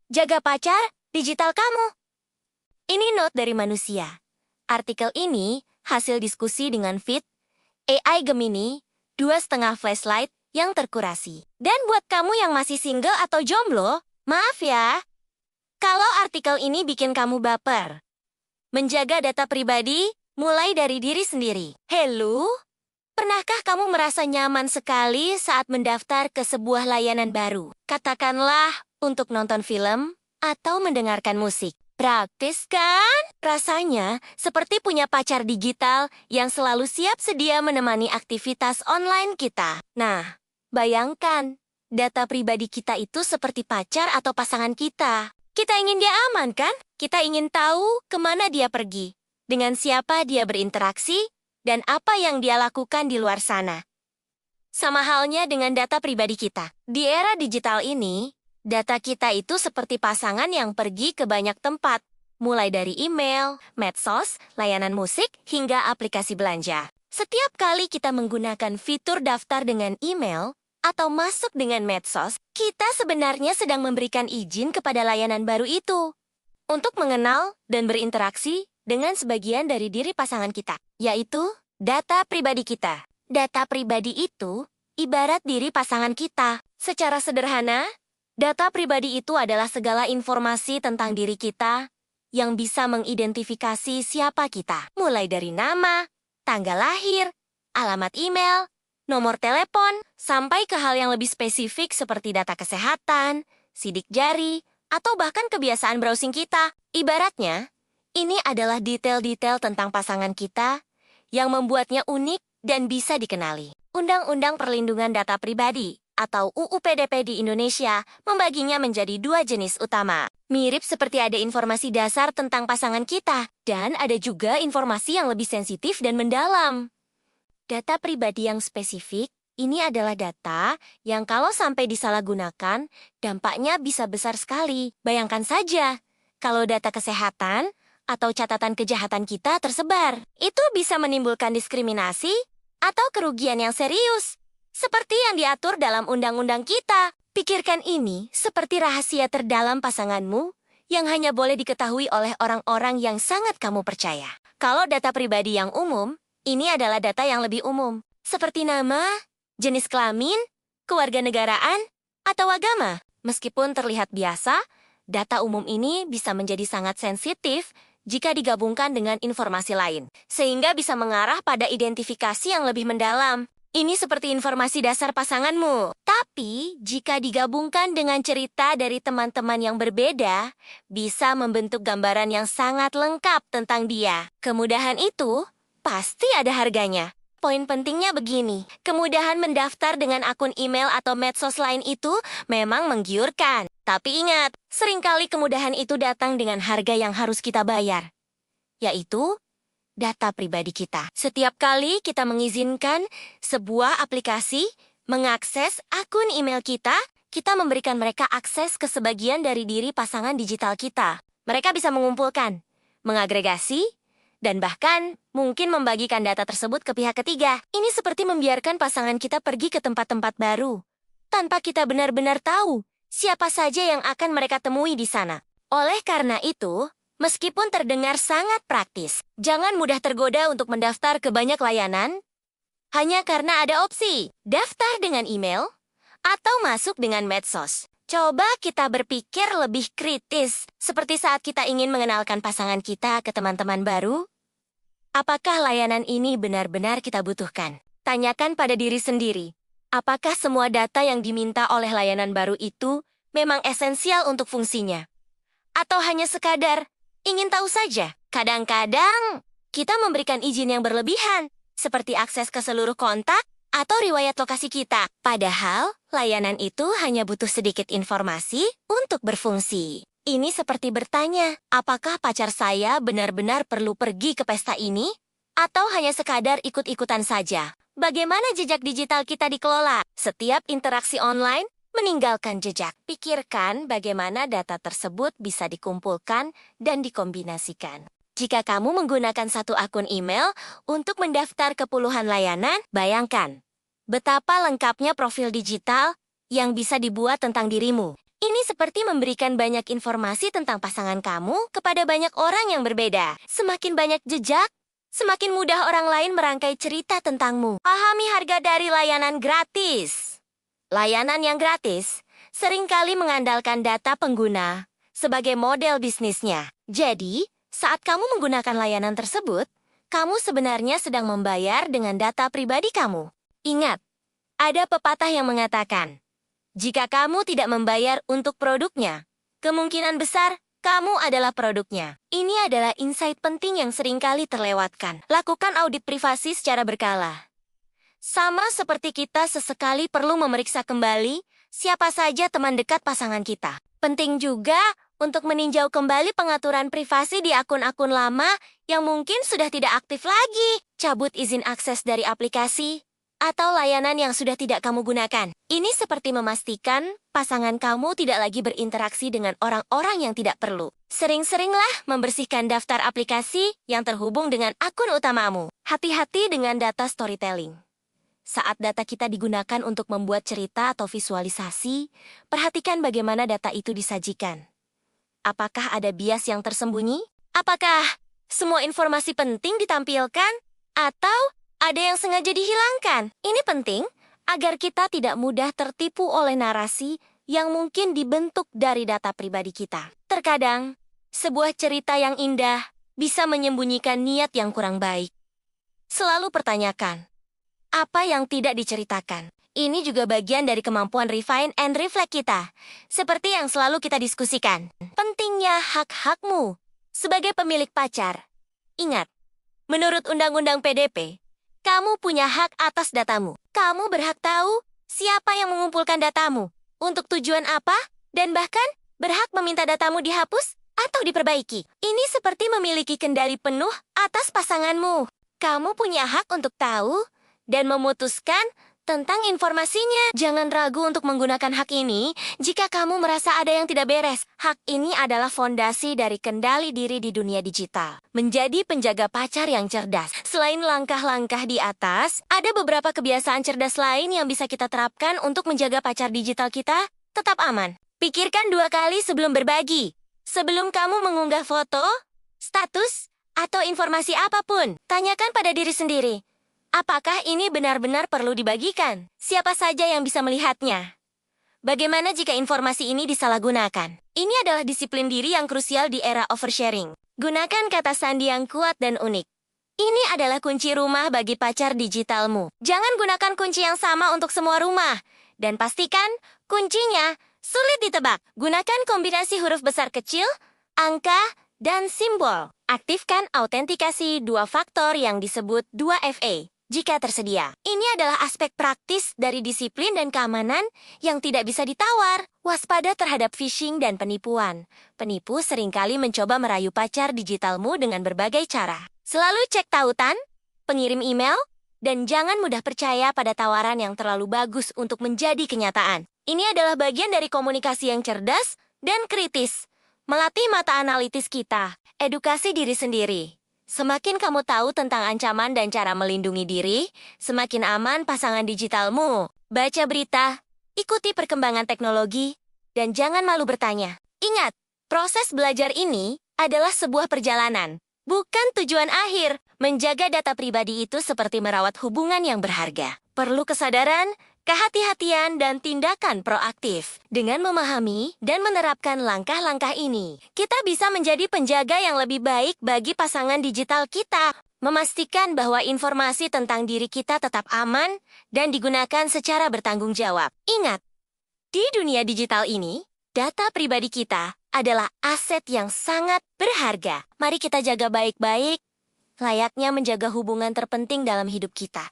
Jaga pacar digital kamu. Ini note dari manusia. Artikel ini hasil diskusi dengan Fit, AI Gemini, 2,5 flashlight yang terkurasi. Dan buat kamu yang masih single atau jomblo, maaf ya, kalau artikel ini bikin kamu baper. Menjaga data pribadi mulai dari diri sendiri. Hello? Pernahkah kamu merasa nyaman sekali saat mendaftar ke sebuah layanan baru? Katakanlah untuk nonton film atau mendengarkan musik. Praktis kan? Rasanya seperti punya pacar digital yang selalu siap sedia menemani aktivitas online kita. Nah, bayangkan, data pribadi kita itu seperti pacar atau pasangan kita. Kita ingin dia aman kan? Kita ingin tahu kemana dia pergi, dengan siapa dia berinteraksi, dan apa yang dia lakukan di luar sana. Sama halnya dengan data pribadi kita. Di era digital ini, data kita itu seperti pasangan yang pergi ke banyak tempat, mulai dari email, medsos, layanan musik, hingga aplikasi belanja. Setiap kali kita menggunakan fitur daftar dengan email atau masuk dengan medsos, kita sebenarnya sedang memberikan izin kepada layanan baru itu untuk mengenal dan berinteraksi dengan sebagian dari diri pasangan kita, yaitu data pribadi kita. Data pribadi itu ibarat diri pasangan kita. Secara sederhana, data pribadi itu adalah segala informasi tentang diri kita yang bisa mengidentifikasi siapa kita, mulai dari nama, tanggal lahir, alamat email, nomor telepon, sampai ke hal yang lebih spesifik seperti data kesehatan, sidik jari, atau bahkan kebiasaan browsing kita. Ibaratnya, ini adalah detail-detail tentang pasangan kita yang membuatnya unik dan bisa dikenali. Undang-Undang Perlindungan Data Pribadi atau UU PDP di Indonesia membaginya menjadi dua jenis utama. Mirip seperti ada informasi dasar tentang pasangan kita, dan ada juga informasi yang lebih sensitif dan mendalam. Data pribadi yang spesifik, ini adalah data yang kalau sampai disalahgunakan, dampaknya bisa besar sekali. Bayangkan saja, kalau data kesehatan atau catatan kejahatan kita tersebar, itu bisa menimbulkan diskriminasi atau kerugian yang serius, seperti yang diatur dalam undang-undang kita. Pikirkan ini seperti rahasia terdalam pasanganmu yang hanya boleh diketahui oleh orang-orang yang sangat kamu percaya. Kalau data pribadi yang umum, ini adalah data yang lebih umum, seperti nama, jenis kelamin, kewarganegaraan, atau agama. Meskipun terlihat biasa, data umum ini bisa menjadi sangat sensitif jika digabungkan dengan informasi lain, sehingga bisa mengarah pada identifikasi yang lebih mendalam. Ini seperti informasi dasar pasanganmu. Tapi, jika digabungkan dengan cerita dari teman-teman yang berbeda, bisa membentuk gambaran yang sangat lengkap tentang dia. Kemudahan itu pasti ada harganya. Poin pentingnya begini, kemudahan mendaftar dengan akun email atau medsos lain itu memang menggiurkan. Tapi ingat, seringkali kemudahan itu datang dengan harga yang harus kita bayar, yaitu data pribadi kita. Setiap kali kita mengizinkan sebuah aplikasi mengakses akun email kita, kita memberikan mereka akses ke sebagian dari diri pasangan digital kita. Mereka bisa mengumpulkan, mengagregasi, dan bahkan mungkin membagikan data tersebut ke pihak ketiga. Ini seperti membiarkan pasangan kita pergi ke tempat-tempat baru, tanpa kita benar-benar tahu siapa saja yang akan mereka temui di sana. Oleh karena itu, meskipun terdengar sangat praktis, jangan mudah tergoda untuk mendaftar ke banyak layanan hanya karena ada opsi daftar dengan email atau masuk dengan medsos. Coba kita berpikir lebih kritis, seperti saat kita ingin mengenalkan pasangan kita ke teman-teman baru. Apakah layanan ini benar-benar kita butuhkan? Tanyakan pada diri sendiri, apakah semua data yang diminta oleh layanan baru itu memang esensial untuk fungsinya? Atau hanya sekadar ingin tahu saja? Kadang-kadang, kita memberikan izin yang berlebihan, seperti akses ke seluruh kontak atau riwayat lokasi kita. Padahal, layanan itu hanya butuh sedikit informasi untuk berfungsi. Ini seperti bertanya, apakah pacar saya benar-benar perlu pergi ke pesta ini? Atau hanya sekadar ikut-ikutan saja? Bagaimana jejak digital kita dikelola? Setiap interaksi online meninggalkan jejak. Pikirkan bagaimana data tersebut bisa dikumpulkan dan dikombinasikan. Jika kamu menggunakan satu akun email untuk mendaftar ke puluhan layanan, bayangkan betapa lengkapnya profil digital yang bisa dibuat tentang dirimu. Ini seperti memberikan banyak informasi tentang pasangan kamu kepada banyak orang yang berbeda. Semakin banyak jejak, semakin mudah orang lain merangkai cerita tentangmu. Pahami harga dari layanan gratis. Layanan yang gratis seringkali mengandalkan data pengguna sebagai model bisnisnya. Jadi, saat kamu menggunakan layanan tersebut, kamu sebenarnya sedang membayar dengan data pribadi kamu. Ingat, ada pepatah yang mengatakan, jika kamu tidak membayar untuk produknya, kemungkinan besar kamu adalah produknya. Ini adalah insight penting yang seringkali terlewatkan. Lakukan audit privasi secara berkala. Sama seperti kita sesekali perlu memeriksa kembali siapa saja teman dekat pasangan kita. Penting juga untuk meninjau kembali pengaturan privasi di akun-akun lama yang mungkin sudah tidak aktif lagi. Cabut izin akses dari aplikasi atau layanan yang sudah tidak kamu gunakan. Ini seperti memastikan pasangan kamu tidak lagi berinteraksi dengan orang-orang yang tidak perlu. Sering-seringlah membersihkan daftar aplikasi yang terhubung dengan akun utamamu. Hati-hati dengan data storytelling. Saat data kita digunakan untuk membuat cerita atau visualisasi, perhatikan bagaimana data itu disajikan. Apakah ada bias yang tersembunyi? Apakah semua informasi penting ditampilkan? Atau ada yang sengaja dihilangkan? Ini penting agar kita tidak mudah tertipu oleh narasi yang mungkin dibentuk dari data pribadi kita. Terkadang, sebuah cerita yang indah bisa menyembunyikan niat yang kurang baik. Selalu pertanyakan, apa yang tidak diceritakan? Ini juga bagian dari kemampuan refine and reflect kita. Seperti yang selalu kita diskusikan. Pentingnya hak-hakmu sebagai pemilik pacar. Ingat, menurut Undang-Undang PDP, kamu punya hak atas datamu. Kamu berhak tahu siapa yang mengumpulkan datamu, untuk tujuan apa, dan bahkan berhak meminta datamu dihapus atau diperbaiki. Ini seperti memiliki kendali penuh atas pasanganmu. Kamu punya hak untuk tahu dan memutuskan tentang informasinya. Jangan ragu untuk menggunakan hak ini jika kamu merasa ada yang tidak beres. Hak ini adalah fondasi dari kendali diri di dunia digital. Menjadi penjaga pacar yang cerdas. Selain langkah-langkah di atas, ada beberapa kebiasaan cerdas lain yang bisa kita terapkan untuk menjaga pacar digital kita tetap aman. Pikirkan 2 kali sebelum berbagi. Sebelum kamu mengunggah foto, status, atau informasi apapun, tanyakan pada diri sendiri, apakah ini benar-benar perlu dibagikan? Siapa saja yang bisa melihatnya? Bagaimana jika informasi ini disalahgunakan? Ini adalah disiplin diri yang krusial di era oversharing. Gunakan kata sandi yang kuat dan unik. Ini adalah kunci rumah bagi pacar digitalmu. Jangan gunakan kunci yang sama untuk semua rumah. Dan pastikan kuncinya sulit ditebak. Gunakan kombinasi huruf besar kecil, angka, dan simbol. Aktifkan autentikasi 2 faktor yang disebut 2FA. Jika tersedia. Ini adalah aspek praktis dari disiplin dan keamanan yang tidak bisa ditawar. Waspada terhadap phishing dan penipuan. Penipu seringkali mencoba merayu pacar digitalmu dengan berbagai cara. Selalu cek tautan, pengirim email, dan jangan mudah percaya pada tawaran yang terlalu bagus untuk menjadi kenyataan. Ini adalah bagian dari komunikasi yang cerdas dan kritis. Melatih mata analitis kita, edukasi diri sendiri. Semakin kamu tahu tentang ancaman dan cara melindungi diri, semakin aman pasangan digitalmu. Baca berita, ikuti perkembangan teknologi, dan jangan malu bertanya. Ingat, proses belajar ini adalah sebuah perjalanan, bukan tujuan akhir. Menjaga data pribadi itu seperti merawat hubungan yang berharga. Perlu kesadaran, kehati-hatian, dan tindakan proaktif. Dengan memahami dan menerapkan langkah-langkah ini, kita bisa menjadi penjaga yang lebih baik bagi pasangan digital kita. Memastikan bahwa informasi tentang diri kita tetap aman dan digunakan secara bertanggung jawab. Ingat, di dunia digital ini, data pribadi kita adalah aset yang sangat berharga. Mari kita jaga baik-baik, layaknya menjaga hubungan terpenting dalam hidup kita.